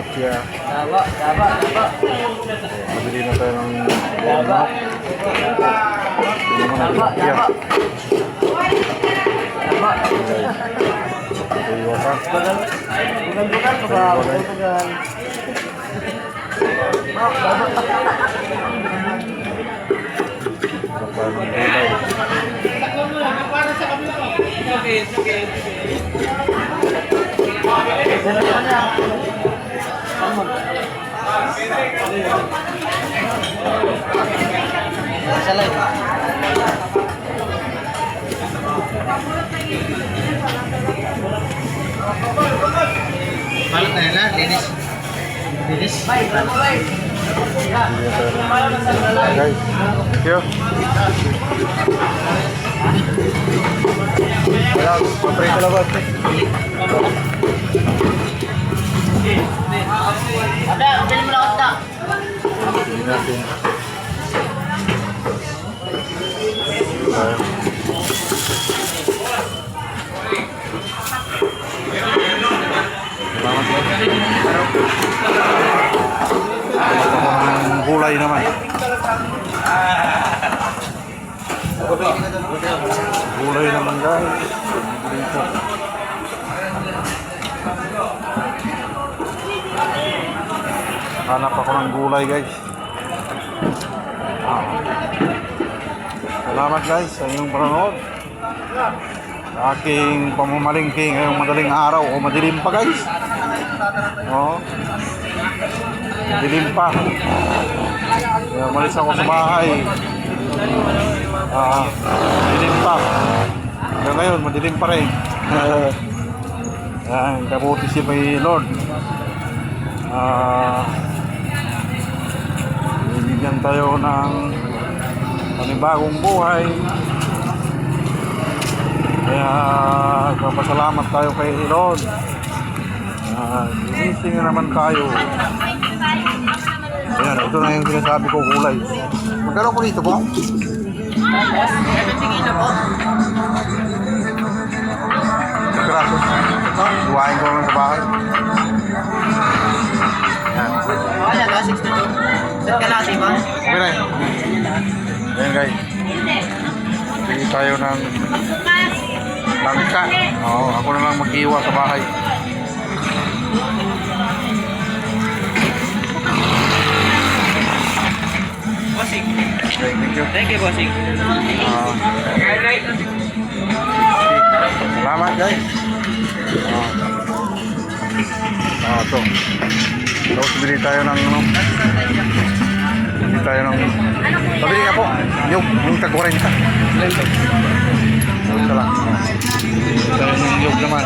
tilapia. Daba, daba, daba. Mabili na tayo ng manok. Hindi mo na tilapia. Daba. Iwas ha. Bukan-bukan ko ba? Bukan-bukan. Salah. Balik na na, linis. Linis. Bye, bye. Guys, thank you. Wala, paprito labas eh. Ada, ambil mo lang ata. Hindi natin. Salamat ang gulay naman. Gulay naman guys. Hanap ako ng gulay guys. Salamat guys sa inyong panonood. Sa aking pamamalingki ngayong madaling araw o madilim pa guys. Madilim pa. Umalis ako sa bahay. Madilim pa. Hanggang ngayon madilim pa rin. Kabuti si may Lord. Bibigyan tayo ng panibagong buhay. Kaya papasalamat tayo kay Lord. Ginising na naman tayo. Ayan, ito na yung sinasabi ko, gulay. Magkano po dito po? 70 kilo po. Graso. Duwain ko lang sa bahay. Ayan. Ayan, 62. Saan ka natin ba? Okay na. Ayan guys. Bili tayo ng langka. Ako na lang mag-iwa sa bahay. Bossing. Okay, thank you. Thank you, bossing. Salamat guys. Ito. Tapos bili tayo ng bili tayo ng pabili ka po. Yung tag-40. Ito lang. Bili tayo ng yog naman.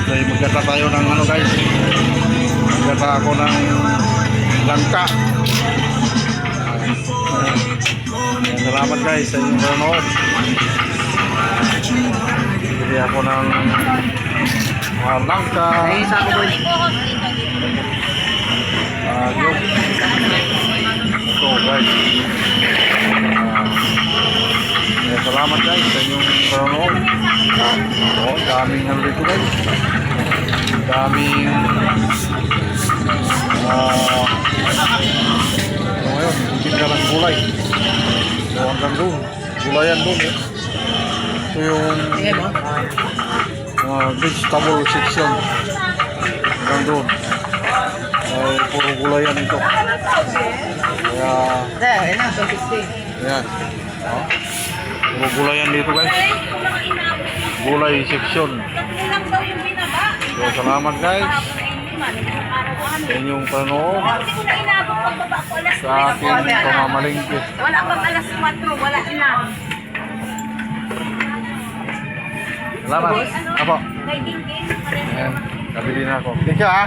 Okay, magkata tayo ng ano guys. Magkata ako ng langka. Salamat guys sa inyong panonood. Bili ako ng langka. Ay, isa ko po. Yun. Ito guys. Salamat guys sa inyong panonood. Daming ano dito guys. Daming ngayon, hindi lang gulay. So hanggang doon. Gulayan doon eh. Ito yung vegetable section. Hanggang doon. Ay, puro gulayan ito. Kaya Ayan, 260. ayan. Puro gulayan dito guys. Gulay section. So salamat guys sa inyong panonood sa aking pamamalingki. Wala pang alas 4, wala na. Salamat. Apo. Kay Dingding. Ayan, kabili na ako. Thank you ha.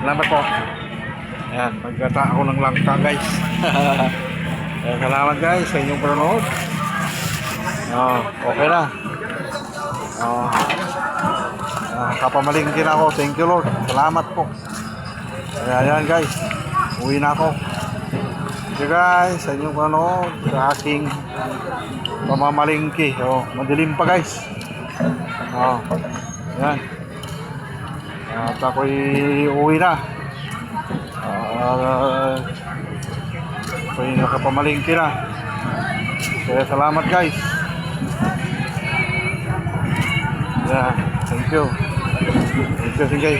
Salamat po. Ayan, magkata ako ng langka guys. Ayan, salamat guys sa inyong panonood. Okay na. Kapamalingkin ako. Thank you Lord. Salamat po. Ayan guys. Uwi na ako. Thank you guys sa inyong panonood sa aking pamamalingki. Madilim pa guys. Ayan. At ako'y uwi na. Ako'y nakapamalingki na. Kaya salamat guys. Yeah, thank you. Thank you, Singay.